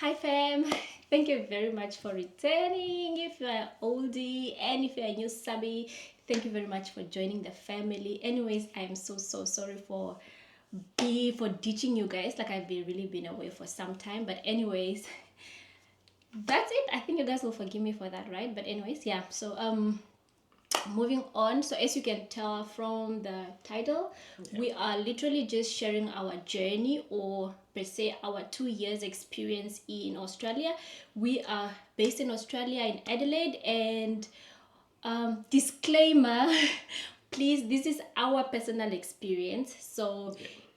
Hi fam, thank you very much for returning. If you're an oldie and if you're a new subby, thank you very much for joining the family. Anyways, I'm so sorry for ditching you guys. Like I've really been away for some time. But anyways, that's it. I think you guys will forgive me for that, right? But anyways, yeah. So moving on, so as you can tell from the title, we are literally just sharing our journey, or per se our 2 years experience in Australia. We are based in Australia, in Adelaide, and disclaimer, please, this is our personal experience. So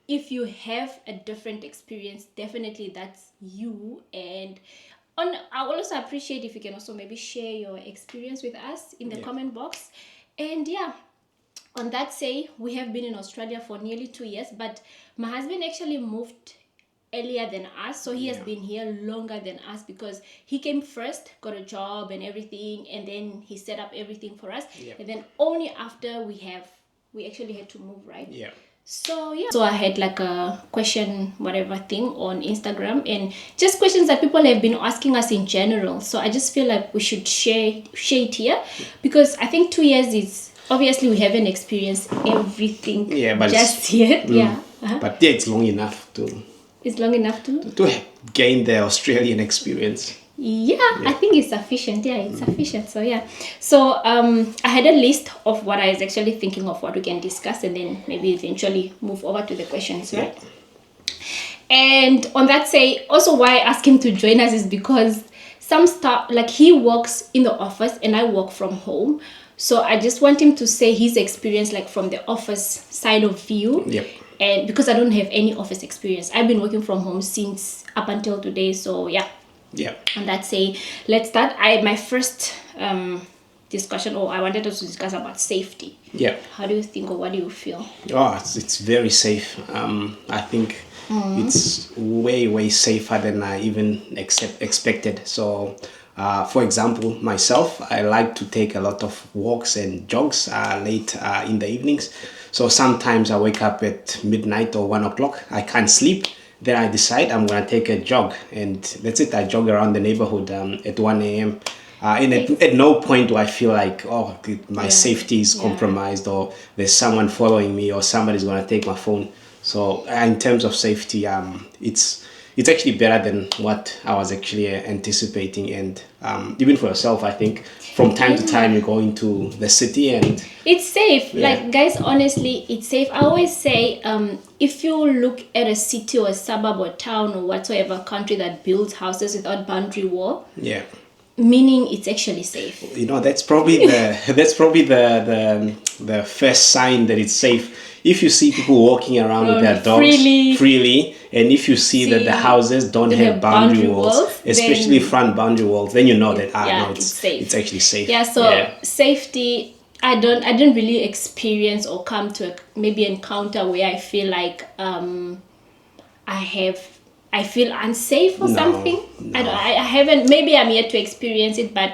if you have a different experience, definitely that's you. And I will also appreciate if you can also maybe share your experience with us in the comment box. And yeah, on that say, we have been in Australia for nearly 2 years, but my husband actually moved earlier than us, so he has been here longer than us because he came first, got a job and everything, and then he set up everything for us. And then only after we actually had to move, right? So yeah, so I had like a question whatever thing on Instagram, and just questions that people have been asking us in general. So I just feel like we should share it here, because I think 2 years is, obviously we haven't experienced everything but just yet. But it's long enough It's long enough to gain the Australian experience. I think it's sufficient. It's sufficient. So yeah, so I had a list of what I was actually thinking of what we can discuss, and then maybe eventually move over to the questions, right? And on that say, also why I asked him to join us is because some stuff, like he works in the office and I work from home, so I just want him to say his experience, like from the office side of view. And because I don't have any office experience, I've been working from home since up until today. So yeah. And that's say, let's start. My first discussion, or I wanted us to discuss about safety. How do you think, or what do you feel? It's very safe. I think it's way safer than I even expected. So for example, myself, I like to take a lot of walks and jogs late in the evenings. So sometimes I wake up at midnight or 1 o'clock. I can't sleep. Then I decide I'm going to take a jog, and that's it. I jog around the neighborhood at 1 a.m. And at no point do I feel like, my safety is compromised, or there's someone following me, or somebody's going to take my phone. So in terms of safety, it's actually better than what I was actually anticipating. And even for yourself, I think from time to time you go into the city and it's safe. Like guys, honestly, it's safe. I always say, if you look at a city or a suburb or town or whatsoever country that builds houses without boundary wall, meaning it's actually safe. That's probably the first sign that it's safe. If you see people walking around with their dogs freely, and if you see that the houses don't have boundary walls, especially front boundary walls, then you know that it's safe. It's actually safe. Safety, I didn't really experience or come to maybe encounter where I feel like I feel unsafe or something. I haven't. Maybe I'm yet to experience it, but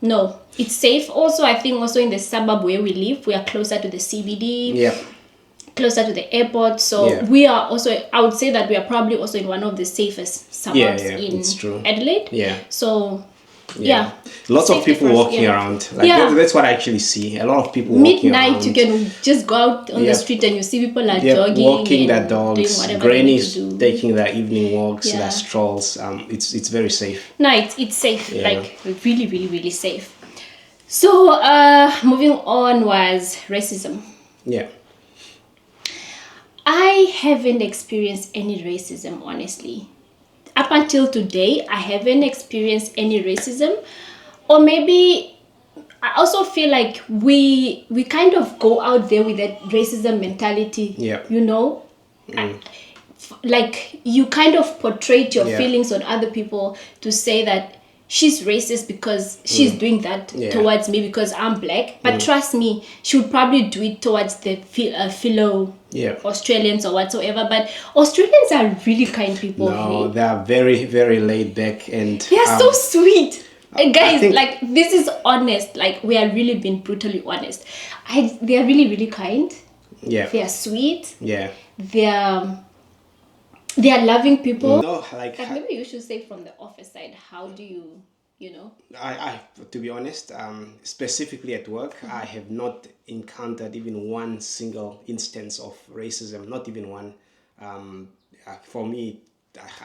no, it's safe. Also, I think also in the suburb where we live, we are closer to the CBD. Closer to the airport, so we are also, I would say that we are probably also in one of the safest suburbs in Adelaide. So lots of people walking around. That's what I actually see. A lot of people walking around. Midnight, you can just go out on the street and you see people are jogging, walking their dogs, grannies taking their evening walks, their strolls. It's very safe. No, it's safe. Like really safe. So moving on was racism. I haven't experienced any racism, honestly. Up until today, I haven't experienced any racism. Or maybe I also feel like we kind of go out there with that racism mentality. Like you kind of portray your feelings on other people to say that she's racist because she's doing that towards me because I'm black. But trust me, she would probably do it towards the fellow Australians or whatsoever. But Australians are really kind people. No, they are very, very laid back, and they are so sweet. Guys, like, this is honest. Like, we are really being brutally honest. They are really, really kind. They are sweet. They are They are loving people. No, like Like maybe you should say from the office side, how do you, you know? I to be honest, specifically at work, I have not encountered even one single instance of racism. Not even one. For me,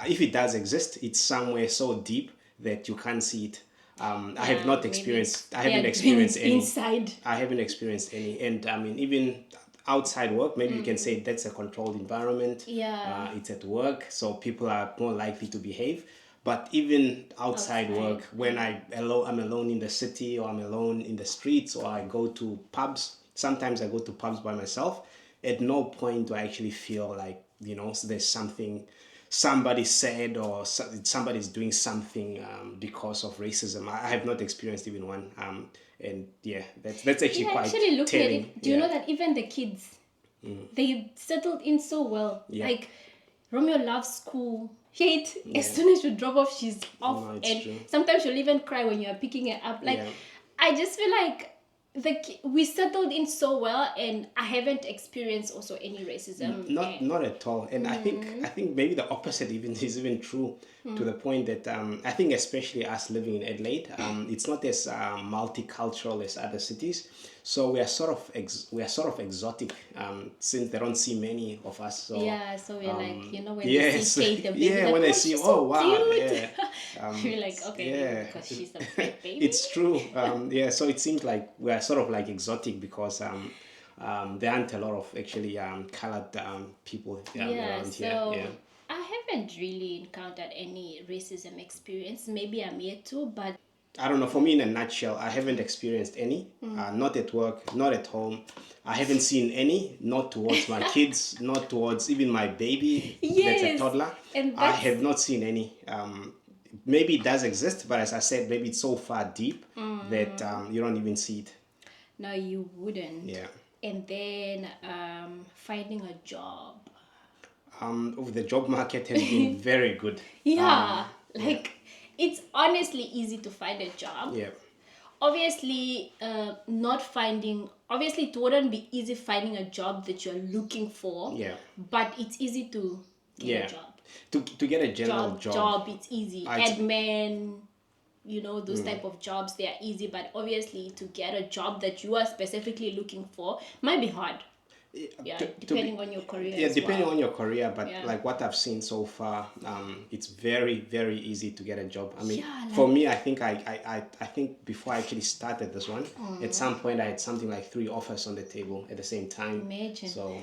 if it does exist, it's somewhere so deep that you can't see it. I have Yeah, not maybe experienced. I they haven't are doing experienced it any. inside. I haven't experienced any, and I mean even outside work, maybe you can say that's a controlled environment. Yeah. It's at work, so people are more likely to behave. But even outside work, Outside. when I'm alone in the city, or I'm alone in the streets, or I go to pubs. Sometimes I go to pubs by myself. At no point do I actually feel like, there's something somebody said, or somebody's doing something because of racism. I have not experienced even one. And yeah, that's actually Yeah, quite actually looking at telling. it, do you Yeah, know that even the kids, they settled in so well. yeah, Like Romeo loves school. Kate, yeah. as soon as you drop off, she's off, No, it's and true. sometimes she'll even cry when you're picking her up. Like, Yeah. I just feel like we settled in so well, and I haven't experienced also any racism. Not at all. And I think maybe the opposite even is even true, to the point that I think especially us living in Adelaide, it's not as multicultural as other cities. So we are sort of exotic, since they don't see many of us. So Yeah, so we're like, when they yes, see Kate, the baby, yeah, like, when they oh, see, she's oh so wow, cute. yeah, We're like, okay, maybe yeah, because she's a big baby. it's true. Yeah, so it seems like we are sort of like exotic because there aren't a lot of actually colored people Yeah, around here. Yeah. so I haven't really encountered any racism experience. Maybe I'm yet to, but I don't know. For me, in a nutshell, I haven't experienced any. Not at work, not at home. I haven't seen any. Not towards my kids, not towards even my baby. That's a yes, toddler. and I that's have not seen any. Maybe it does exist, but as I said, maybe it's so far deep that you don't even see it. no, you wouldn't. Yeah. And then finding a job. The job market has been very good. Yeah, Yeah. like it's honestly easy to find a job. Yeah. Obviously, not finding. Obviously, it wouldn't be easy finding a job that you're looking for. Yeah. But it's easy to get a Yeah. job. To get a general Job, it's easy. it's Admin, those type of jobs, they are easy. But obviously, to get a job that you are specifically looking for might be hard. Yeah, depending on your career yeah, as depending well. on your career, but Yeah. like what I've seen so far, it's very very easy to get a job. I mean, Yeah, for like- me, I think before I actually started this one, at some point I had something like 3 offers on the table at the same time. Imagine. So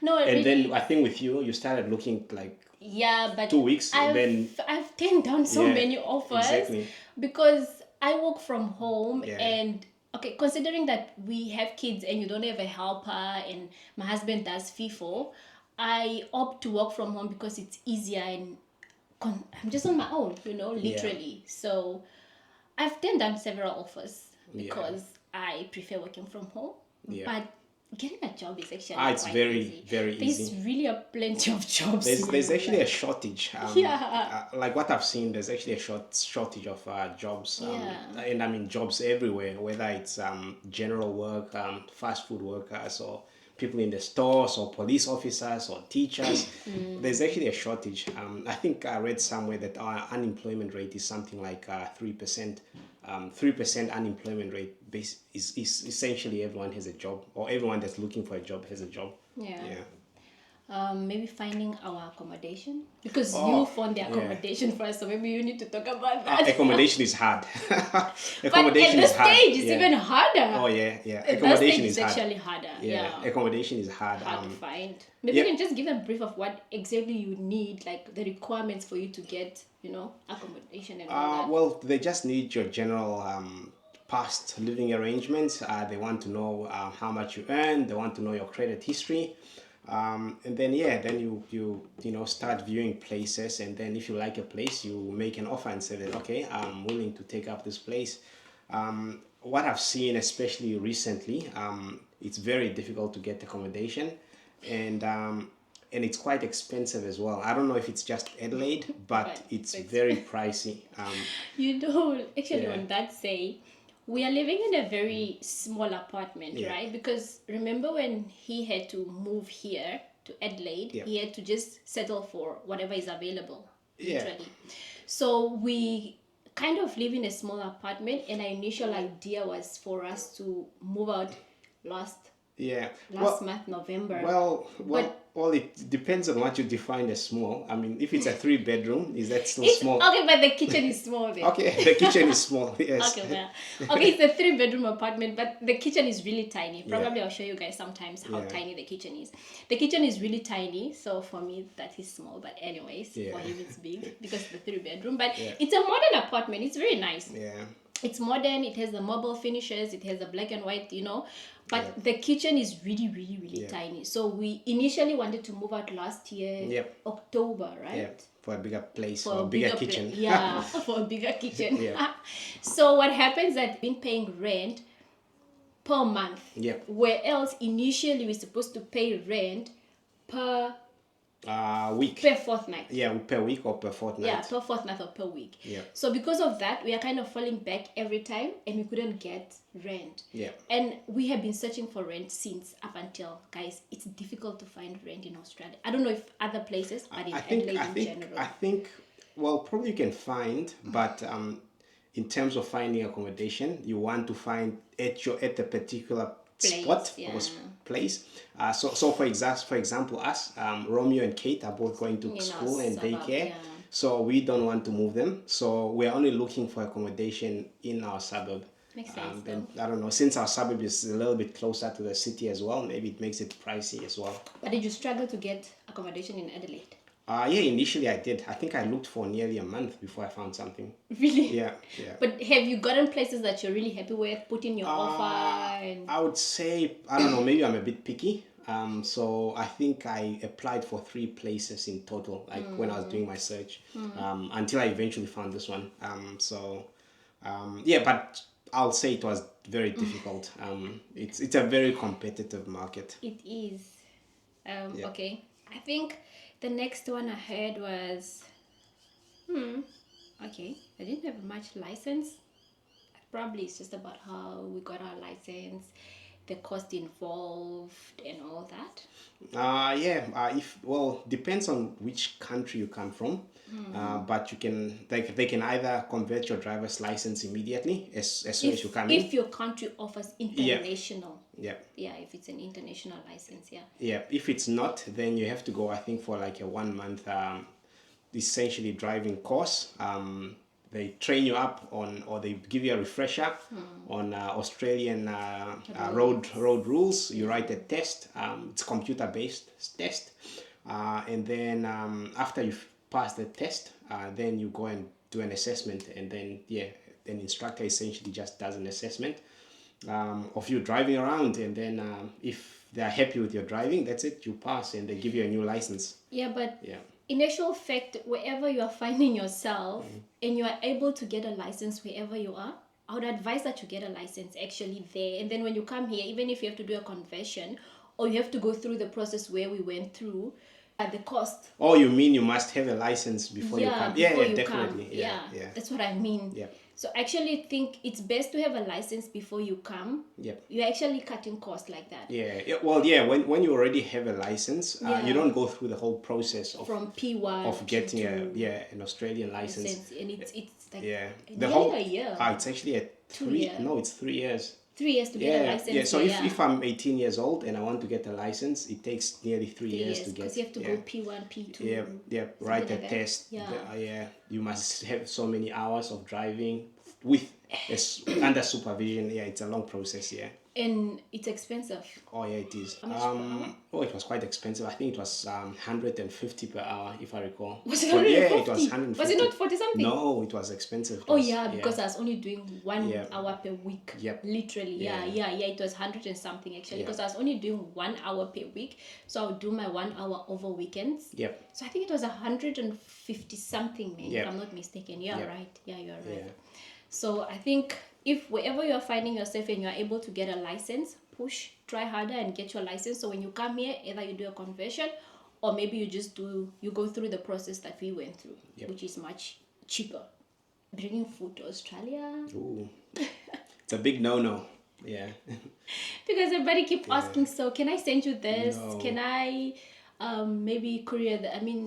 No, and really. then I think with you started looking like Yeah, but 2 weeks, I've then I've turned down so Yeah, many offers exactly. because I work from home. Yeah. And okay, considering that we have kids and you don't have a helper and my husband does FIFO, I opt to work from home because it's easier and I'm just on my own, literally. So I've turned down several offers because I prefer working from home. Yeah. But getting a job is actually It's quite very easy. very There's easy. really a plenty of jobs. There's here, actually like- a shortage. Yeah. Like what I've seen, there's actually a shortage of jobs. Yeah. And I mean jobs everywhere, whether it's general work, fast food workers, or people in the stores, or police officers, or teachers. There's actually a shortage. I think I read somewhere that our unemployment rate is something like 3%. 3% unemployment rate is essentially everyone has a job, or everyone that's looking for a job has a job. Yeah. Yeah. Maybe finding our accommodation because Oh, you found the yeah. accommodation first, so maybe you need to talk about that. Accommodation is hard. But at Accommodation this is hard. stage, it's Yeah. even harder. Oh yeah, yeah. At that Accommodation stage, is it's hard. actually harder. Yeah. Accommodation is hard. Hard to find. Maybe yeah. you can just give a brief of what exactly you need, like the requirements for you to get, accommodation and all that. Well, they just need your general past living arrangements. They want to know how much you earn. They want to know your credit history. And then then you start viewing places, and then if you like a place, you make an offer and say that okay, I'm willing to take up this place. What I've seen, especially recently, it's very difficult to get accommodation, and it's quite expensive as well. I don't know if it's just Adelaide, but But it's it's very pricey. Actually, Yeah. on that say, we are living in a very small apartment, Yeah. right? Because remember when he had to move here to Adelaide, Yeah. he had to just settle for whatever is available, Yeah. literally. So we kind of live in a small apartment, and our initial idea was for us to move out last Yeah. month, November. Well, it depends on what you define as small. I mean, if it's a 3 bedroom, is that still It's small? okay, but the kitchen is small there. Okay, the kitchen is small. Yes. Okay, well, okay, it's a 3 bedroom apartment, but the kitchen is really tiny. Probably I'll show you guys sometimes how Yeah. tiny the kitchen is. The kitchen is really tiny, so for me that is small. But anyways, Yeah. for him it's big because it's the 3 bedroom. But Yeah. it's a modern apartment. It's very nice. Yeah. It's modern. It has the marble finishes. It has the black and white, But the kitchen is really, really, really tiny. So we initially wanted to move out last year, October, right? Yeah. For a bigger place, For or a a bigger bigger kitchen. yeah, for a bigger kitchen. Yeah. So what happens that we've been paying rent per month. Yep. Where else initially we're supposed to pay rent per Week. fortnight. Yeah, per week or per fortnight. Yeah, per fortnight or per week. Yeah. So because of that, we are kind of falling back every time, and we couldn't get rent. Yeah. And we have been searching for rent since up until, guys, it's difficult to find rent in Australia. I don't know if other places, but in Adelaide in general. I think, well, probably you can find, but in terms of finding accommodation, you want to find at the particular spot or place. So for example, us, Romeo and Kate are both going to school and daycare. So we don't want to move them. So we're only looking for accommodation in our suburb. Makes sense. Then, I don't know, since our suburb is a little bit closer to the city as well, maybe it makes it pricey as well. But did you struggle to get accommodation in Adelaide? Yeah, initially I did. I think I looked for nearly a month before I found something. Really? Yeah. But have you gotten places that you're really happy with, put in your offer? I would say, I don't know, maybe I'm a bit picky. So I think I applied for 3 places in total, like when I was doing my search, until I eventually found this one. But I'll say it was very difficult. It's a very competitive market. It is. Okay. I think the next one I heard was, okay, I didn't have much license. Probably it's just about how we got our license, the cost involved, and all that. Depends on which country you come from. But you can, they can either convert your driver's license immediately as soon as you come in. If your country offers international. Yeah. Yeah, if it's an international license, yeah. Yeah, if it's not, then you have to go, I think, for like a 1 month, essentially driving course. They train you up on, or they give you a refresher on Australian road rules. You write a test. It's computer based test, and then after you've passed the test, then you go and do an assessment, and then an instructor essentially just does an assessment of you driving around, and then if they're happy with your driving, that's it. You pass, and they give you a new license. Yeah, but in actual fact, wherever you are finding yourself and you are able to get a license wherever you are, I would advise that you get a license actually there. And then when you come here, even if you have to do a conversion or you have to go through the process where we went through, the cost. Oh, you mean you must have a license before you come? Yeah, definitely. Yeah, that's what I mean. Yeah. So I actually think it's best to have a license before you come. Yep. You're actually cutting costs like that. When you already have a license, you don't go through the whole process of from P1 of getting an Australian license. And it's like a year. It's actually a 3 years. No, it's 3 years. 3 years to get a license. Yeah, so if I'm 18 years old and I want to get a license, it takes nearly 3 years to get. Because you have to go P1, P2. Write a test. You must have so many hours of driving with under supervision. Yeah, it's a long process. Yeah. And it's expensive. Oh yeah, it is. How much per hour? It was quite expensive. I think it was 150 per hour, if I recall. Was it 150? Yeah, it was 150. Was it not 40 something? No, it was expensive. Because I was only doing 1 hour per week. Yep. Literally, it was 100 and something actually, because I was only doing 1 hour per week. So I would do my 1 hour over weekends. Yep. So I think it was 150 something, man, Yep. if I'm not mistaken. You're right. Yeah, you're right. Yeah. So I think if wherever you're finding yourself and you're able to get a license, try harder and get your license. So when you come here, either you do a conversion or maybe you go through the process that we went through, which is much cheaper. Bringing food to Australia. Ooh. It's a big no-no. Yeah. Because everybody keep asking, so can I send you this? No. Can I maybe courier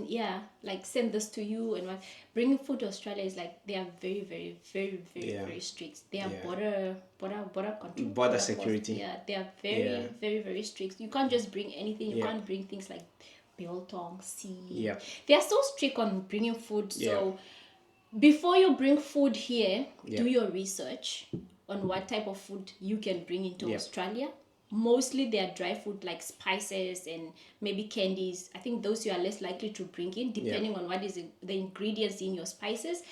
yeah, like send this to you. And what, bringing food to Australia is like, they are very very very very Yeah. very strict. They are Yeah. border control, Border post. security. Yeah, they are Yeah. very very very strict. You can't just bring anything. You Yeah. can't bring things like biltong, seed. Yeah. They are so strict on bringing food. Yeah. So before you bring food here, Yeah. do your research on what type of food you can bring into Yeah. Australia. Mostly they are dry food like spices and maybe candies. I think those you are less likely to bring in, depending on what is the ingredients in your spices.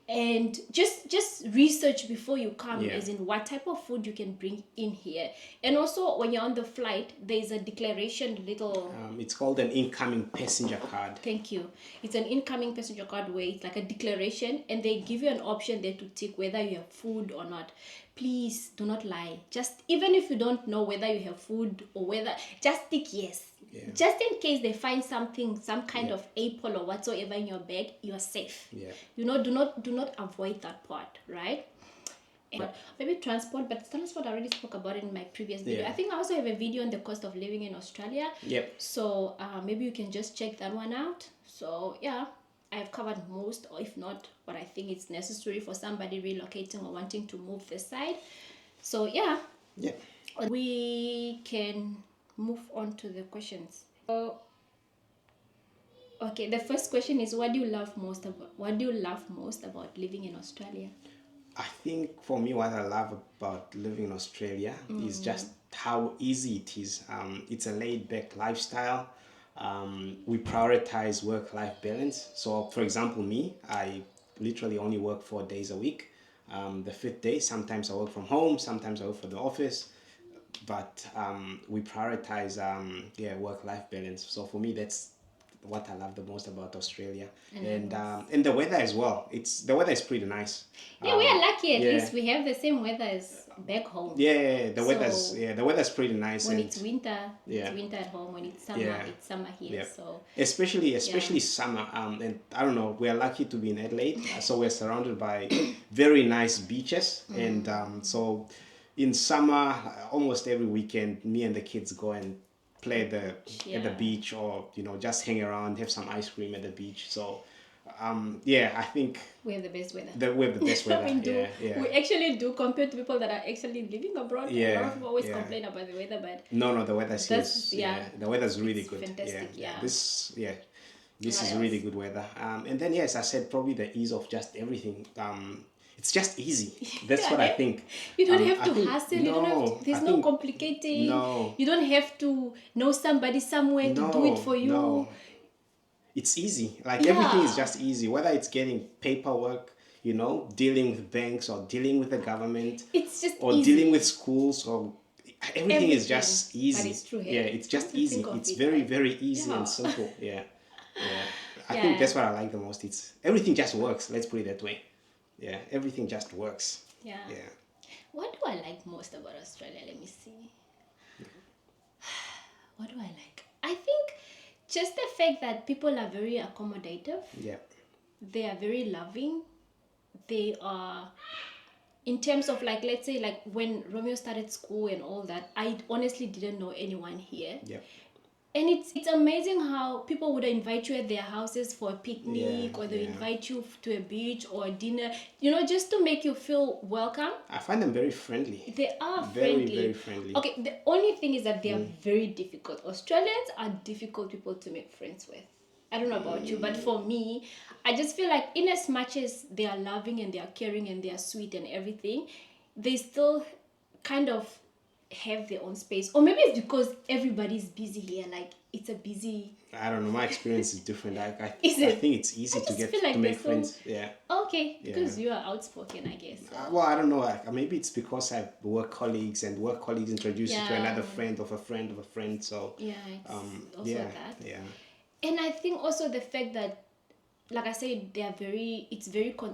And just research before you come, Yeah. as in what type of food you can bring in here. And also when you're on the flight, there's a declaration little. It's called an incoming passenger card. Thank you. It's an incoming passenger card where it's like a declaration, and they give you an option there to tick whether you have food or not. Please do not lie. Just, even if you don't know whether you have food or whether, just tick yes. Yeah. Just in case they find something, some kind of apple or whatsoever in your bag, you are safe. Yeah. You know, do not avoid that part, right? But maybe transport, but transport I already spoke about it in my previous video. Yeah. I think I also have a video on the cost of living in Australia. Yep. So maybe you can just check that one out. So yeah, I've covered most, or if not, what I think is necessary for somebody relocating or wanting to move this side. So yeah, Yeah. we can move on to the questions. So, okay, the first question is, what do you love most about living in Australia? I think for me, what I love about living in Australia is just how easy it is. It's a laid back lifestyle. We prioritize work life balance. So, for example, me, I literally only work 4 days a week. The fifth day, sometimes I work from home, sometimes I work for the office. But we prioritize work life balance. So, for me, that's what I love the most about Australia, and the weather as well. The weather is pretty nice. Yeah, we are lucky. At yeah. least we have the same weather as back home. Yeah, the So, weather's pretty nice. When and it's winter, Yeah. it's winter at home. When it's summer, Yeah. it's summer here. Yeah. So especially summer. And I don't know. We are lucky to be in Adelaide, so we're surrounded by very nice beaches, and so in summer, almost every weekend, me and the kids go and play at the Yeah. beach, or just hang around, have some ice cream at the beach. So I think we have the best weather. we have the best weather. We do. Yeah. We actually do, compared to people that are actually living abroad. A lot of people always complain about the weather, but No, the weather's here. That's- yeah. The weather's really It's good. fantastic, yeah. This What is really good weather. And then yes, I said probably the ease of just everything. It's just easy. That's what I think. you don't have I to think- hustle. You don't have to, there's I no think- complicating. No. You don't have to know somebody somewhere to do it for you. No. It's easy. Like everything is Yeah. just easy. Whether it's getting paperwork, dealing with banks, or dealing with the government, It's just or easy. dealing with schools, or everything is Everything. just easy. But it's true, hey? Yeah, it's just Come to easy. think of It's it, very like, very easy yeah. and simple. Yeah. I Yeah. think that's what I like the most. It's everything just works. Let's put it that way. Yeah, everything just works. Yeah. Yeah. What do I like most about Australia? Let me see. What do I like? I think just the fact that people are very accommodative. Yeah. They are very loving. They are, in terms of, like, let's say, like when Romeo started school and all that, I honestly didn't know anyone here. Yeah. And it's amazing how people would invite you at their houses for a picnic, Yeah, or they yeah. invite you to a beach or a dinner, just to make you feel welcome. I find them very friendly. They are Very, friendly. very friendly. Okay, the only thing is that they are very difficult. Australians are difficult people to make friends with. I don't know about you, but for me, I just feel like, in as much as they are loving and they are caring and they are sweet and everything, they still kind of have their own space. Or maybe it's because everybody's busy here. Like, it's a busy. I don't know. My experience is different. I Is I it? think it's easy I to just get feel like to make they're so- friends. Yeah. Okay, because you are outspoken, I guess. So. Well, I don't know. Maybe it's because I have work colleagues, and work colleagues introduce you to Yeah. another friend of a friend of a friend. So Yeah, it's also yeah, that. yeah, And I think also the fact that, like I said, they are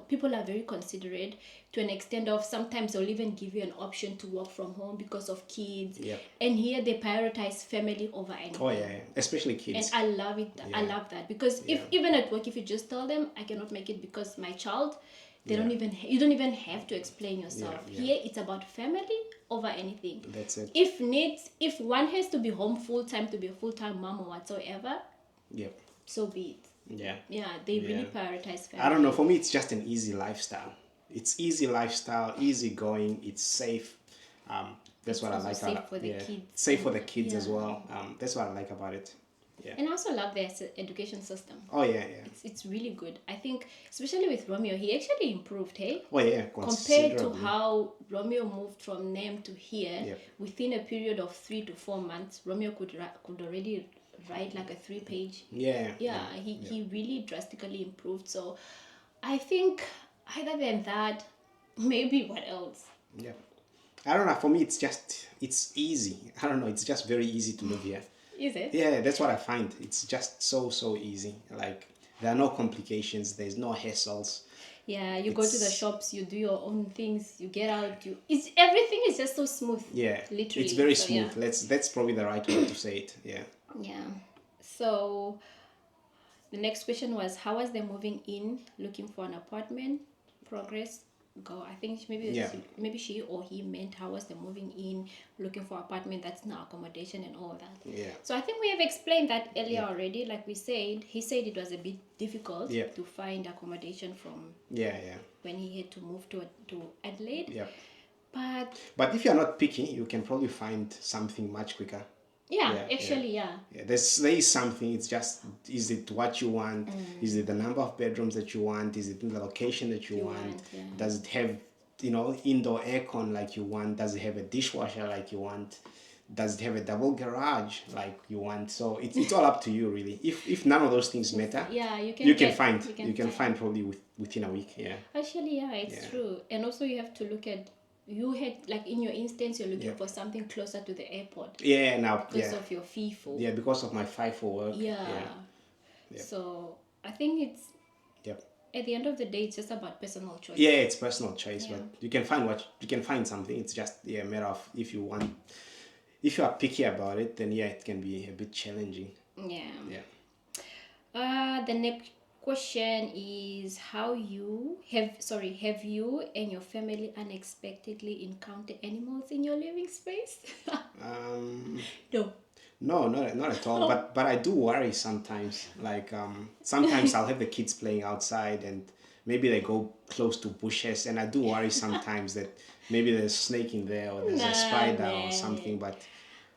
people are very considerate, to an extent of sometimes they'll even give you an option to work from home because of kids. Yeah. And here they prioritize family over anything. Oh yeah, especially And kids. I love it. I Yeah. love that, because if Yeah. even at work, if you just tell them I cannot make it because my child, they Yeah. you don't even have to explain yourself. Yeah, yeah. Here it's about family over anything. That's it. If one has to be home full time to be a full-time mom or whatsoever, Yep. so be it. Yeah. Yeah, they really prioritize family. I don't know. For me, it's just an easy lifestyle. It's easy lifestyle, easy going. It's safe. That's It's what I also like. safe for the kids. Safe for the kids as Yeah. well. That's what I like about it. Yeah. And I also love their education system. Oh yeah, yeah. It's really good. I think, especially with Romeo, he actually improved, hey? Oh yeah, Compared to considerably. how Romeo moved from NEM to here, Yep. within a period of 3 to 4 months, Romeo could already write like a 3-page. Yeah. He really drastically improved. So I think, other than that, maybe what else? Yeah. I don't know. For me, it's easy. I don't know. It's just very easy to live here. Is it? Yeah, that's what I find. It's just so easy. Like there are no complications. There's no hassles. Yeah, you go to the It's- shops, you do your own things, you get out, it's everything is just so smooth. Yeah, Literally. it's very So, smooth. yeah. That's probably the right way to say it. Yeah. Yeah. So the next question was, how was the moving in, looking for an apartment, progress, go? I think maybe she or he meant how was the moving in, looking for apartment, that's now accommodation and all that. Yeah. So I think we have explained that earlier already. Like we said, he said it was a bit difficult Yeah. to find accommodation from Yeah. when he had to move to Adelaide. Yeah. But if you're not picky, you can probably find something much quicker. yeah. Yeah, there is something. It's just, is it what you want? Is it the number of bedrooms that you want? Is it in the location that you want? yeah. Does it have, indoor aircon like you want? Does it have a dishwasher like you want? Does it have a double garage like you want? So it's all up to you really. If none of those things matter, Yeah, you can find probably within a week. Yeah. Actually, yeah, it's true. And also you have to look at, you had, like in your instance, you're looking for something closer to the airport Yeah. Now. because of your FIFO. Yeah, because of my FIFO work. Yeah. So I think it's, Yep. at the end of the day, it's just about personal choice. Yeah, it's personal choice, but you can find something. It's just a matter of, if you are picky about it, then it can be a bit challenging. Yeah. Yeah. The next question is, have you and your family unexpectedly encountered animals in your living space? No. No, not at all. But I do worry sometimes. Like sometimes I'll have the kids playing outside and maybe they go close to bushes, and I do worry sometimes that maybe there's a snake in there or there's a spider or something. But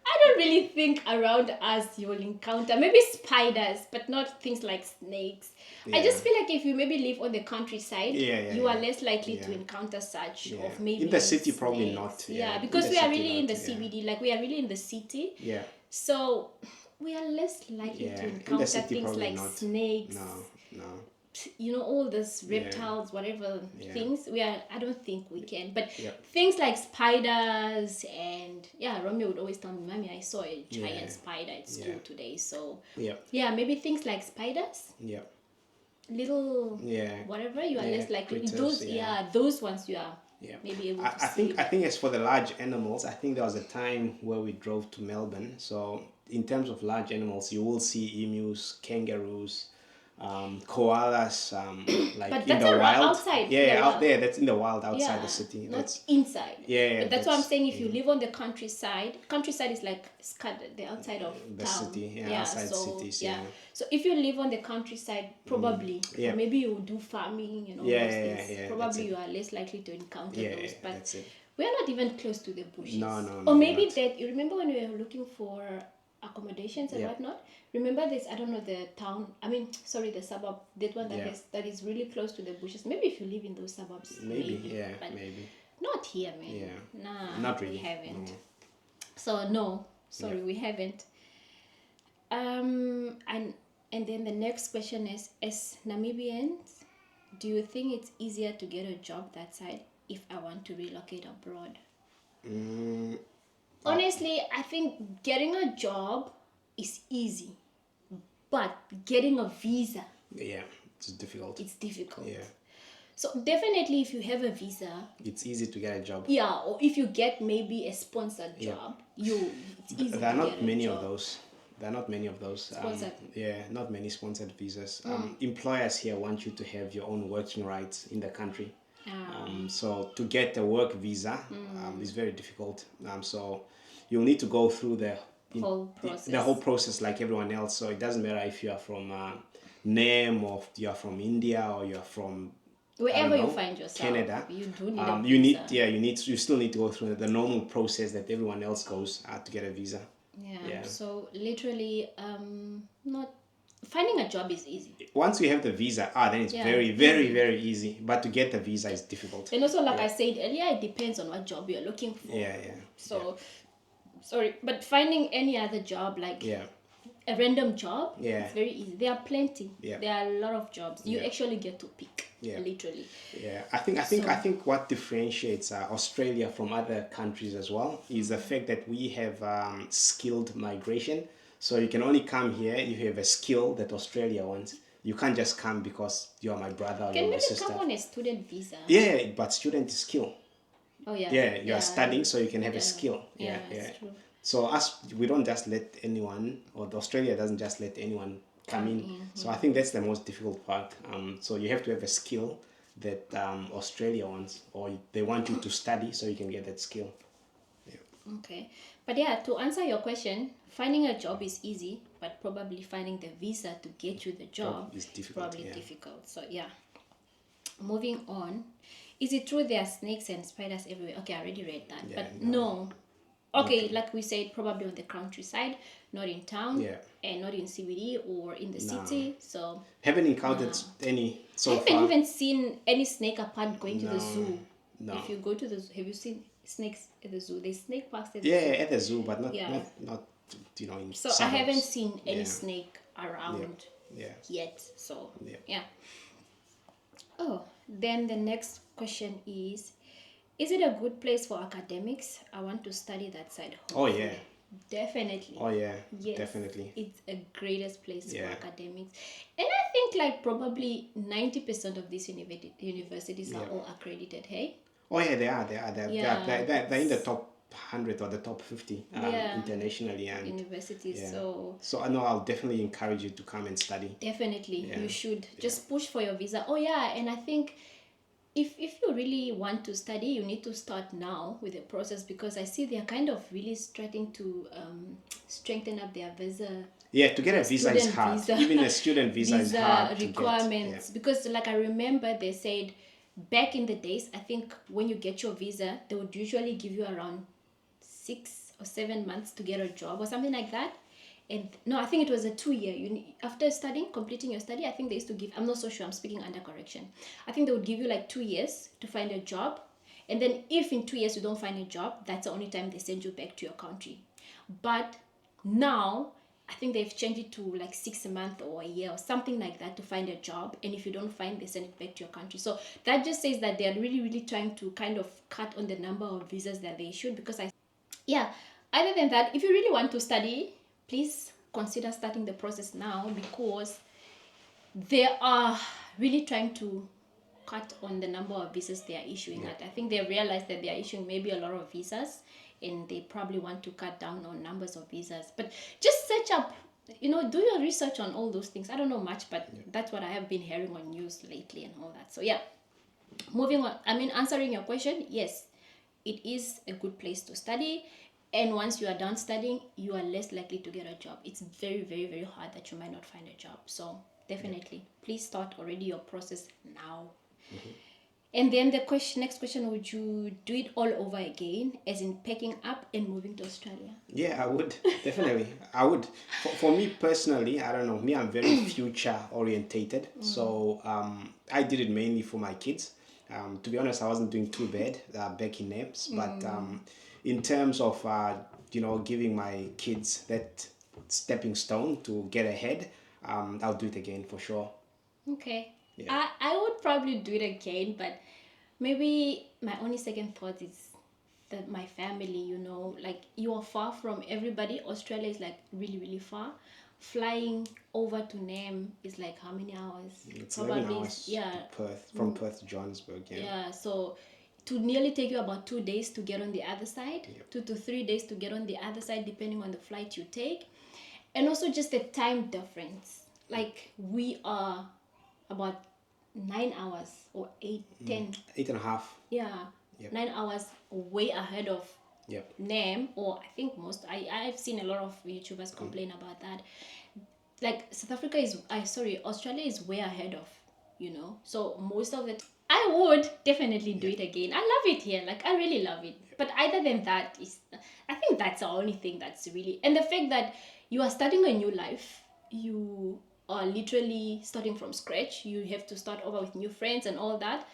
I don't really think around us you'll encounter maybe spiders, but not things like snakes. I just feel like if you maybe live on the countryside, you are less likely to encounter such of maybe in the city, snakes. probably not. Yeah, In because the we are city, really in the not, CBD, like we are really in the city. Yeah. So we are less likely to In the encounter city, things probably like not. snakes. No. All those reptiles, whatever things. I don't think we can. But Yeah. things like spiders and Romeo would always tell me, Mommy, I saw a giant spider at school today. So maybe things like spiders. Yeah. Little whatever, you are less likely. Critters, Those ones you are maybe able to see. I think as for the large animals, I think there was a time where we drove to Melbourne. So in terms of large animals, you will see emus, kangaroos, koalas, like But in that's the around wild. outside Yeah, the out wild. there. That's in the wild outside the city. Not That's inside. Yeah, But that's what I'm that's- saying. If you live on the countryside is like scattered, the outside of the town. city. Yeah, outside cities. Yeah. So if you live on the countryside, probably, Yeah. or maybe you do farming and all Yeah, those yeah, things. yeah, that's Probably it. you are less likely to encounter Yeah, those. But that's it. we are not even close to the bushes. No, Or maybe not. that you remember when we were looking for accommodations and whatnot. Remember this? I don't know the town. The suburb. That one that is really close to the bushes. Maybe if you live in those suburbs, Maybe. but Maybe. not here, man. Yeah. Nah, Not really. We haven't. No. So no, sorry, we haven't. And then the next question is: as Namibians, do you think it's easier to get a job that side if I want to relocate abroad? Honestly, I think getting a job is easy, but getting a visa, Yeah, it's difficult. it's difficult. Yeah, So definitely, if you have a visa, it's easy to get a job. or if you get maybe a sponsored job, it's easy. There are to not get a many job. of those. There are not many of those. Sponsored. Not many sponsored visas. Employers here want you to have your own working rights in the country. So to get a work visa is very difficult. So you'll need to go through Whole the whole process. process like everyone else. So it doesn't matter if you are from NAM or if you are from India or you are from, I Wherever don't you know, find yourself, Canada. you do need a You need, visa. yeah, you still need to go through the normal process that everyone else goes to get a visa. Yeah. So literally, not finding a job is easy. Once you have the visa, then it's Yeah, very, very, easy. very easy. But to get the visa is difficult. And also, like Yeah. I said earlier, it depends on what job you're looking for. Yeah, yeah. So, sorry, but finding any other job, like Yeah. a random job, Yeah. it's very easy. There are plenty. Yeah. There are a lot of jobs. You Yeah. actually get to pick. Yeah. Literally. Yeah, I think what differentiates Australia from other countries as well is the fact that we have skilled migration. So you can only come here if you have a skill that Australia wants. You can't just come because you're my brother or Can you're my maybe come sister. on a student visa. Yeah, but student is skill. Oh yeah. Yeah, you are Yeah. studying so you can have a Yeah. skill. Yeah, Yeah, yeah. it's true. So us, we don't just let anyone, or the Australia doesn't just let anyone come in. So I think that's the most difficult part. So you have to have a skill that Australia wants, or they want you to study so you can get that skill. Yeah. Okay. But yeah, to answer your question, finding a job is easy, but probably finding the visa to get you the job Is is difficult, probably yeah. difficult. So yeah. Moving on. Is it true there are snakes and spiders everywhere? Okay, I already read that. Yeah, But no. no. Okay, like we said, probably on the countryside, not in town, Yeah. and not in CBD or in the No. city. So Haven't encountered any I so haven't far. even seen any snake apart going to the zoo. No. If you go to the zoo, have you seen snakes at the zoo? There's snake parks at the Yeah, zoo. at the zoo, but not Yeah. not in So I haven't suburbs. seen any Yeah. snake around Yeah. yet. So Yeah. yeah. Oh, then the next question is it a good place for academics? I want to study that side. Oh, Hopefully. yeah. Definitely. Oh yeah, Yes, definitely. it's a greatest place Yeah. for academics. And I think like probably 90% of these universities are Yeah. all accredited, hey? Oh yeah, they are. Yeah, They're in the top 100 or the top 50 Yeah. internationally, and Universities. yeah. So So I know I'll definitely encourage you to come and study. definitely Yeah. you should just push for your visa. Oh yeah, and I think if you really want to study, you need to start now with the process, because I see they're kind of really starting to strengthen up their visa. Yeah, to get a visa is Student hard. visa. Even a student visa is hard to get. Requirements, because like I remember they said back in the days, I think when you get your visa they would usually give you around 6 or 7 months to get a job or something like that. And no, I think it was a 2 year. After studying, completing your study, I think they used to give, I'm not so sure, I'm speaking under correction, I think they would give you like 2 years to find a job. And then if in 2 years you don't find a job, that's the only time they send you back to your country. But now I think they've changed it to like 6 months or a year or something like that to find a job. And if you don't find, they send it back to your country. So that just says that they're really, really trying to kind of cut on the number of visas that they issued. Because yeah, other than that, if you really want to study, please consider starting the process now, because they are really trying to cut on the number of visas they are issuing. I think they realize that they are issuing maybe a lot of visas, and they probably want to cut down on numbers of visas. But just search up, do your research on all those things. I don't know much, but that's what I have been hearing on news lately and all that. So yeah, moving on. I mean, answering your question, yes, it is a good place to study. And once you are done studying, you are less likely to get a job. It's very, very, very hard that you might not find a job. So definitely, please start already your process now. And then the next question, would you do it all over again, as in packing up and moving to Australia? Yeah, I would definitely. I would. For me personally, I don't know. Me, I'm very future orientated. So I did it mainly for my kids. To be honest, I wasn't doing too bad back in NAPS, but in terms of giving my kids that stepping stone to get ahead, I'll do it again for sure. Okay. Yeah. I would probably do it again, but maybe my only second thought is that my family, like you are far from everybody. Australia is like really, really far. Flying over to NAM is like how many hours? It's 11 hours Yeah. to Perth, from Perth to Johannesburg. Yeah. Yeah, so to nearly take you about 2 days to get on the other side, Yep. 2 to 3 days to get on the other side, depending on the flight you take. And also just the time difference. Like we are about 9 hours or 8, 10. 8.5. Yeah, Yep. 9 hours way ahead of Yep. them. Or I think I've seen a lot of YouTubers complain about that. Like Australia is way ahead of, so most of the I would definitely do it again. I love it here, like I really love it. But other than that, I think that's the only thing that's really, and the fact that you are starting a new life, you are literally starting from scratch, you have to start over with new friends and all that.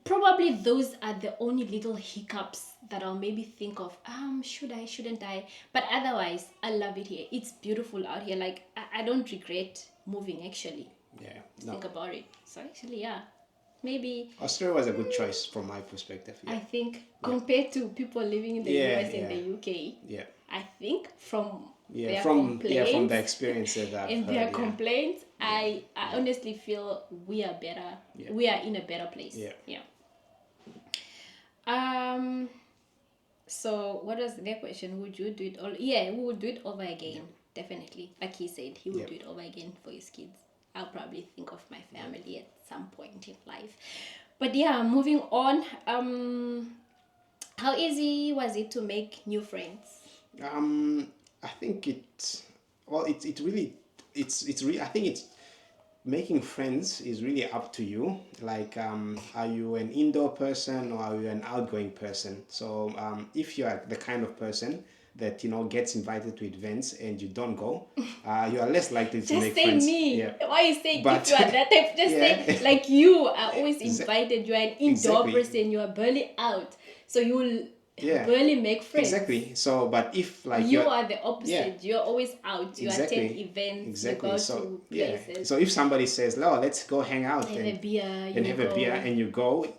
Probably those are the only little hiccups that I'll maybe think of. Shouldn't I? But otherwise, I love it here. It's beautiful out here. Like I don't regret moving actually. Yeah. Think about it. So actually, yeah, maybe Australia was a good choice from my perspective. I Yeah. think compared to people living in the Yeah, US and yeah. the UK, Yeah. I think from Yeah. their From complaints the experience that I've and heard. their Yeah. complaints, I honestly feel we are better. Yeah. We are in a better place. Yeah. Yeah. Um. So what was their question? Would you do it all? Yeah, we would do it over again. Definitely. Like he said, he would Yep. do it over again for his kids. I'll probably think of my family at some point in life. But yeah, moving on. How easy was it to make new friends? I think it really, it's really, I think it's making friends is really up to you. Like, are you an indoor person or are you an outgoing person? So, if you are the kind of person that gets invited to events and you don't go, you are less likely to Just make say friends. me. Yeah. Why you saying if But you are that type? Just yeah. say like you are always Exa- invited. You are an indoor exactly. person. You are barely out, so you will Yeah. barely make friends. Exactly. So, but if like You are the opposite. yeah. You're always out. You attend Exactly. events. Exactly. You go So to yeah. places. So if somebody says, "No, let's go hang out Have a beer. and You have go. a beer," and you go,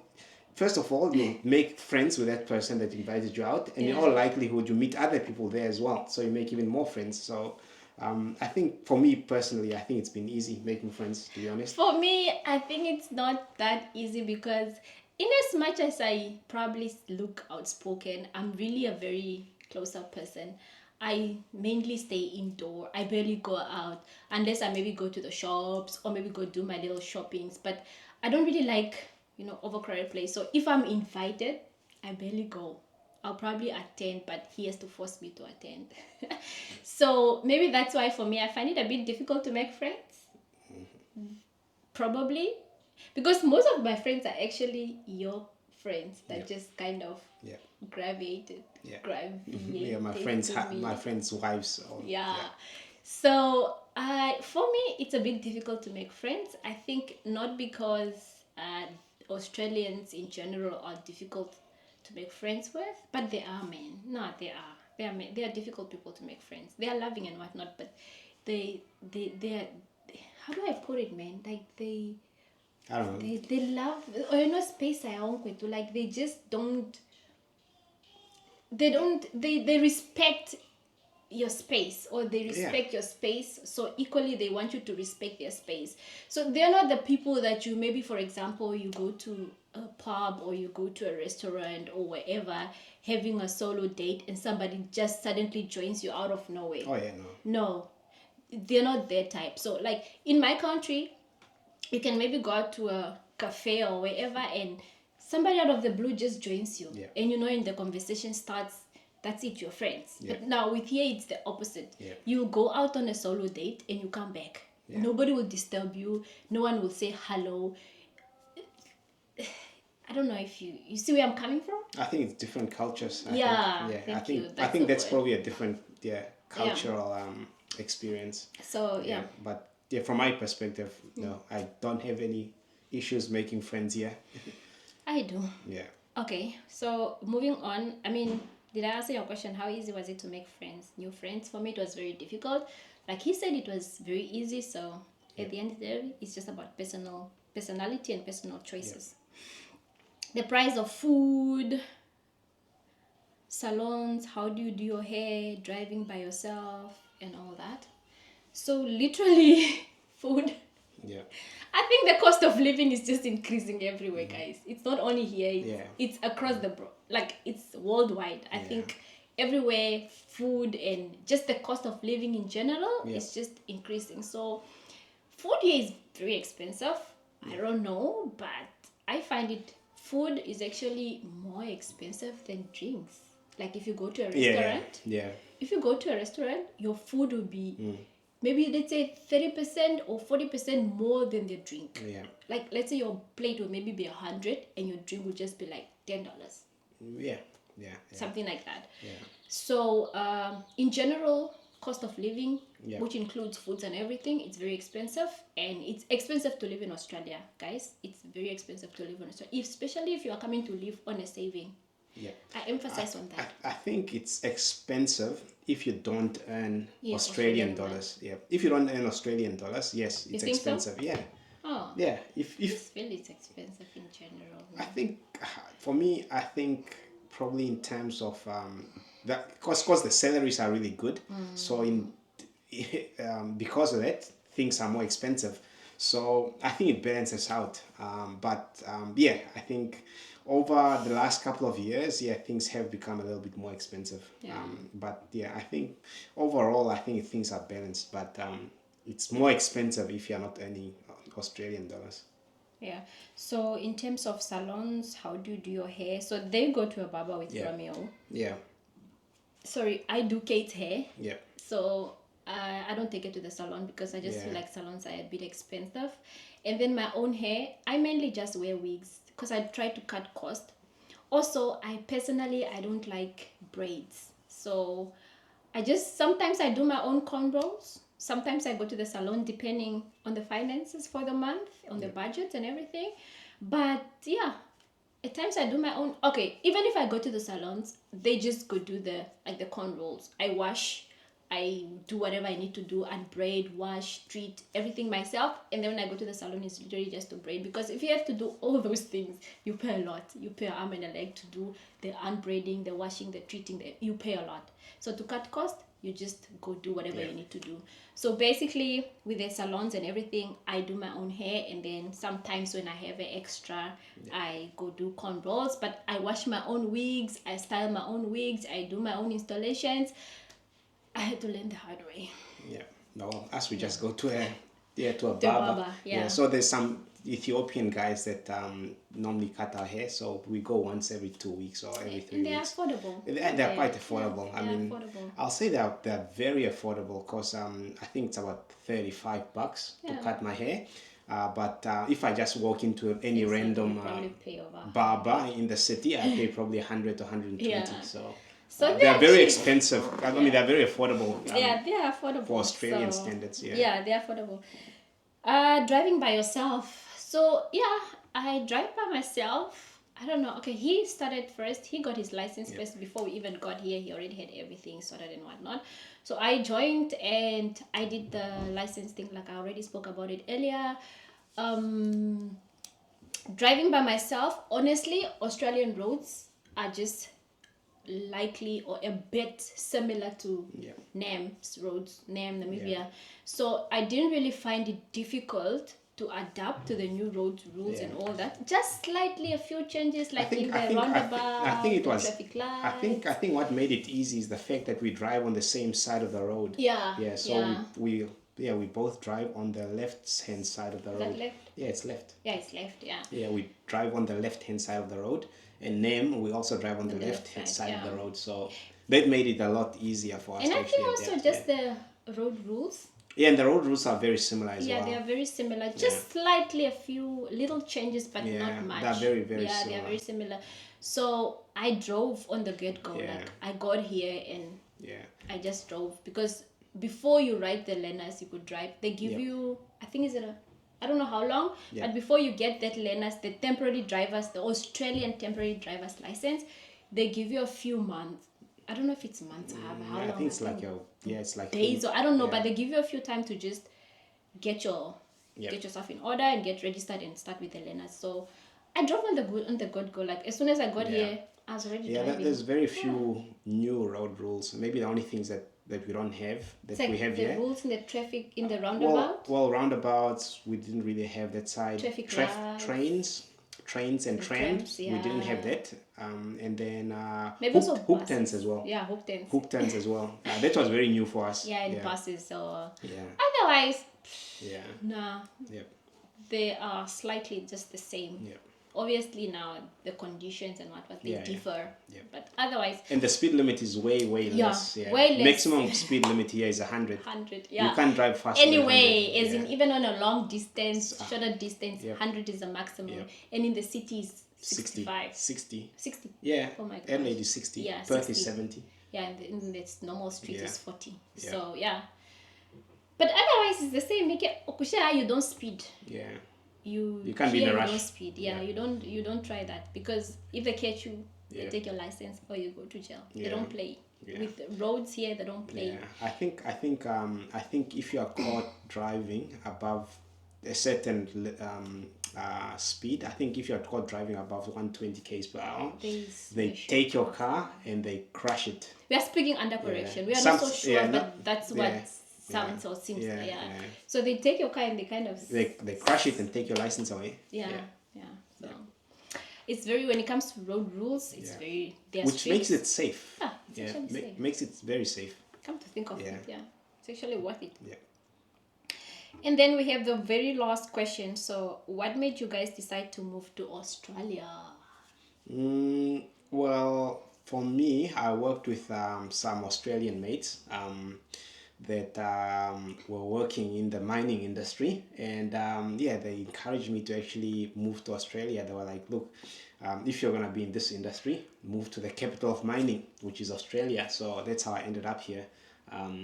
first of all, you make friends with that person that invited you out, and in Yeah. all likelihood, you meet other people there as well. So you make even more friends. So I think for me personally, I think it's been easy making friends, to be honest. For me, I think it's not that easy because, in as much as I probably look outspoken, I'm really a very close up person. I mainly stay indoor. I barely go out unless I maybe go to the shops or maybe go do my little shoppings. But I don't really like, overcrowded place. So if I'm invited, I barely go. I'll probably attend, but he has to force me to attend. So maybe that's why for me, I find it a bit difficult to make friends. Probably because most of my friends are actually your friends that just kind of Yeah. gravitated Yeah. gravitated My friends' wives. Or, yeah. So for me it's a bit difficult to make friends. I think not because Australians in general are difficult to make friends with, but they are, men. No, they are difficult people to make friends. They are loving and whatnot, but they are, how do I put it, man? Like I don't know. they love, or space I own, like they just don't, they respect your space, or they respect your space, so equally they want you to respect their space. So they're not the people that you, maybe for example, you go to a pub or you go to a restaurant or wherever having a solo date and somebody just suddenly joins you out of nowhere. Oh yeah, No, they're not their type. So like in my country, you can maybe go out to a cafe or wherever and somebody out of the blue just joins you. Yeah. And in the conversation starts, that's it, you're friends. Yeah. But now with here it's the opposite. Yeah. You go out on a solo date and you come back. Yeah. Nobody will disturb you. No one will say hello. I don't know if you see where I'm coming from. I think it's different cultures. Yeah, Think. thank you. I think That's that's the word. probably a different cultural experience. So yeah. But from my perspective, no, I don't have any issues making friends here. I do. Yeah. Okay, so moving on. I mean, did I answer your question? How easy was it to make friends, new friends? For me, it was very difficult. Like he said, it was very easy. So at the end of the day, it's just about personality and personal choices. The price of food, salons, how do you do your hair, driving by yourself, and all that. So literally, food. Yeah. I think the cost of living is just increasing everywhere, guys. It's not only here. It's across like it's worldwide. I think everywhere, food and just the cost of living in general is just increasing. So Food here is very expensive. I don't know, but I find it food is actually more expensive than drinks. Like if you go to a Yeah, restaurant, yeah, if you go to a restaurant, your food will be maybe let's say 30% or 40% more than the drink. yeah, Like let's say your plate will maybe be 100 and your drink will just be like $10, yeah, yeah, yeah, something like that. yeah, So in general, cost of living, yeah. which includes foods and everything, it's very expensive, and it's expensive to live in Australia, guys. It's very expensive to live in Australia, especially if you are coming to live on a saving. Yeah. I emphasize on that. I think it's expensive if you don't earn Yeah, Australian Australian money. dollars. Yeah. If you don't earn Australian dollars, yes, You it's think so? expensive. Yeah. Oh, Yeah. I If just feel it's expensive in general. I think for me, I think probably in terms of that because the salaries are really good, so in because of that things are more expensive. So I think it balances out. But yeah, I think over the last couple of years, yeah, things have become a little bit more expensive. Yeah. But yeah, I think overall, I think things are balanced. But it's more expensive if you're not earning Australian dollars. Yeah. So in terms of salons, how do you do your hair? So they go to a barber with Yeah. Romeo. Yeah. Sorry, I do Kate's hair. Yeah. So I don't take it to the salon because I just feel Yeah. like salons are a bit expensive. And then my own hair, I mainly just wear wigs because I try to cut cost. Also, I personally I don't like braids. So I just sometimes I do my own cornrows. Sometimes I go to the salon depending on the finances for the month, on the budget and everything. But yeah, at times I do my own. Okay, even if I go to the salons, they just go do the like the cornrows. I wash, I do whatever I need to do, and braid, wash, treat everything myself. And then when I go to the salon, it's literally just to braid, because if you have to do all those things, you pay a lot. You pay an arm and a leg to do the unbraiding, the washing, the treating. You pay a lot. So to cut cost, you just go do whatever you need to do. So basically with the salons and everything, I do my own hair, and then sometimes when I have an extra, I go do cornrows. But I wash my own wigs, I style my own wigs, I do my own installations. I had to learn the hard way. Yeah. No, as we just go to a The barber. barber, Yeah. yeah. So there's some Ethiopian guys that normally cut our hair. So we go once every 2 weeks or every three And they are weeks. affordable. They're quite affordable. Yeah, I they are mean, affordable. I'll say they're very affordable because I think it's about $35 to Yeah. cut my hair. But if I just walk into any Exactly, random you probably pay over barber in the city, I pay probably 100 to 120. Yeah. So So they're they're very cheap. expensive. I mean, they're very affordable. Yeah, they are affordable for Australian so, standards, yeah. Yeah, they're affordable. Driving by yourself. So yeah, I drive by myself. I don't know. Okay, he started first. He got his license first before we even got here. He already had everything sorted and whatnot. So I joined and I did the license thing, like I already spoke about it earlier. Driving by myself, honestly, Australian roads are just likely or a bit similar to NAM's roads, NAM, Namibia. So I didn't really find it difficult to adapt to the new road rules and all that. Just slightly a few changes, like in the roundabout, I think it the was. traffic lights. I think what made it easy is the fact that we drive on the same side of the road. Yeah. Yeah. So we both drive on the left hand side of the road. Is that left? Yeah, it's left. Yeah, it's left. Yeah. Yeah, we drive on the left hand side of the road, and NAM we also drive on the the left left hand side, side of yeah. the road. So that made it a lot easier for us. And to I think actually also adapt, just the road rules. Yeah, and the road rules are very similar as well. Yeah, they are very similar. Just slightly a few little changes, but not much. They're very, very similar. They are very similar. So I drove on the get-go. Like I got here and I just drove, because before you write the learners, you could drive. They give you, I think I don't know how long, but before you get that learners, the temporary drivers, the Australian temporary driver's license, they give you a few months. I don't know if it's months. How long? I think it's it's like days, or I don't know, but they give you a few time to just get yourself in order and get registered and start with the learners. So I drove on the go. Like as soon as I got here, I was already driving. There's very few new road rules. Maybe the only things that we don't have that like we have the here. rules in the traffic in the roundabout. Well, roundabouts we didn't really have that side. Traffic lights. Trains and trams. trams, We didn't have that. And then Maybe also hook buses. turns as well. Yeah, hook turns. Hook turns as well. That was very new for us. Yeah, in buses. So Yeah. otherwise, Yeah. Nah, Yep. they are slightly just the same. Yep. Obviously now the conditions and what they Yeah, yeah. differ. Yep. But otherwise, And the speed limit is way yeah, less. Yeah. way less. Maximum speed limit here is 100. 100, yeah. You can't drive faster than Anyway, 100. as in Yeah. even on a long distance, shorter distance, Yep. 100 is the maximum. Yep. And in the city is 60. 65. 60. 60. Yeah. Oh my gosh. Adelaide is 60. Yeah, Perth 60. is 70. Yeah, and in its normal street Yeah. is 40. Yeah. So yeah. But otherwise it's the same. Make it okusha, you don't speed. Yeah. You can't be in a you rush. don't speed. Yeah, Yeah. you don't try that, because if they catch you, they Yeah. take your license or you go to jail. They Yeah. don't play. Yeah. With roads here, they don't play. Yeah, I think if you are caught driving above a certain speed, I think if you are caught driving above 120 k's per hour, they take your car and they crash it. We are speaking under correction. We are Some- not so sure, yeah, but that's what yeah, sounds yeah, or seems. yeah, Yeah. yeah. So they take your car and they kind of They crash it and take your license away. yeah. So it's very, when it comes to road rules, it's Yeah. very, they're Which strict. makes it safe. Yeah, it's actually safe. Makes it very safe. Come to think of Yeah. it, yeah, it's actually worth it. Yeah. And then we have the very last question. So, what made you guys decide to move to Australia? Well, for me, I worked with some Australian mates that were working in the mining industry, and they encouraged me to actually move to Australia. They were like, "Look, if you're gonna be in this industry, move to the capital of mining, which is Australia." So that's how I ended up here.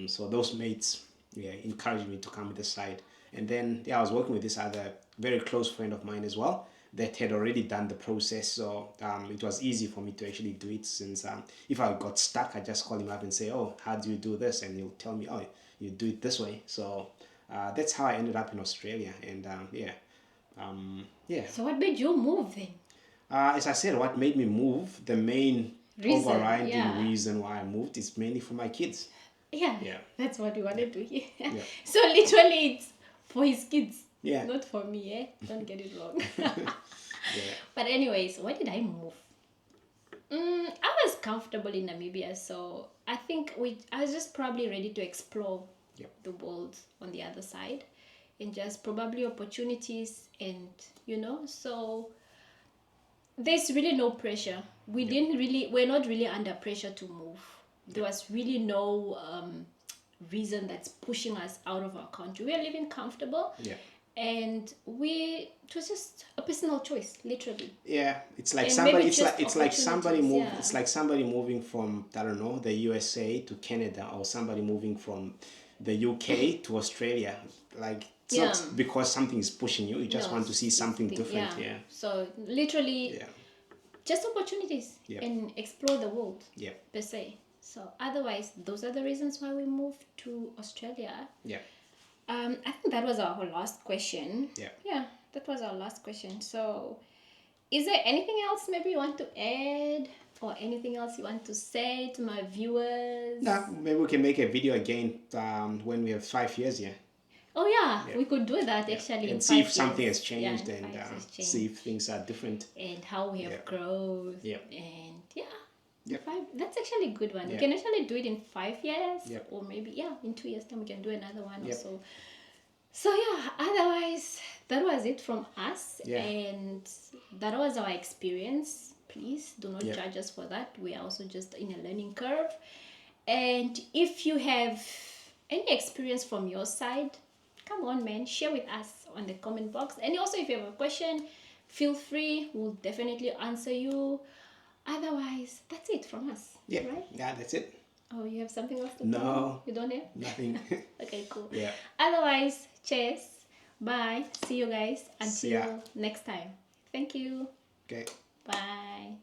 So those mates, encouraged me to come this side, and then I was working with this other very close friend of mine as well that had already done the process, so it was easy for me to actually do it, since if I got stuck, I just call him up and say, "Oh, how do you do this?" And he'll tell me, "Oh, you do it this way." So that's how I ended up in Australia. And So, what made you move then? as I said, what made me move, the main Reason, overriding yeah. reason why I moved is mainly for my kids. Yeah, Yeah. that's what we wanted to hear. Yeah. So, literally, it's for his kids. Yeah. Not for me, eh? Don't get it wrong. Yeah. But anyways, why did I move? I was comfortable in Namibia, so I think I was just probably ready to explore Yep. the world on the other side, and just probably opportunities, and so there's really no pressure. We're not really under pressure to move. There was really no reason that's pushing us out of our country. We are living comfortable. Yeah. And it was just a personal choice, literally. Yeah, it's like And somebody. maybe It's just like somebody opportunities, move. yeah. It's like somebody moving from, I don't know, the USA to Canada, or somebody moving from the UK to Australia. Like it's Yeah. not because something is pushing you. You just No, want to see something different. Yeah. Yeah. So literally, Yeah. just opportunities, Yeah. and explore the world, Yeah. per se. So otherwise, those are the reasons why we moved to Australia. Yeah. I think that was our last question. Yeah. Yeah, that was our last question. So, is there anything else maybe you want to add, or anything else you want to say to my viewers? Nah, maybe we can make a video again when we have 5 years here. Oh yeah, we could do that actually. And in see if 5 something years. has changed, Yeah, in and 5 years changed. see if things are different. And how we have Yeah. growth. Yeah. And yeah. Yep. That's actually a good one. Yeah. We can actually do it in 5 years, Yep. or maybe in 2 years time we can do another one or Yep. so. So yeah, otherwise that was it from us, Yeah. and that was our experience. Please do not Yep. judge us for that. We are also just in a learning curve. And if you have any experience from your side, come on man, share with us on the comment box. And also if you have a question, feel free, we'll definitely answer you. Otherwise, that's it from us. Yeah. Right? Yeah, that's it. Oh, you have something else to No. tell me? You don't have? Nothing. Okay, cool. Yeah. Otherwise, cheers. Bye. See you guys See ya. until next time. Thank you. Okay. Bye.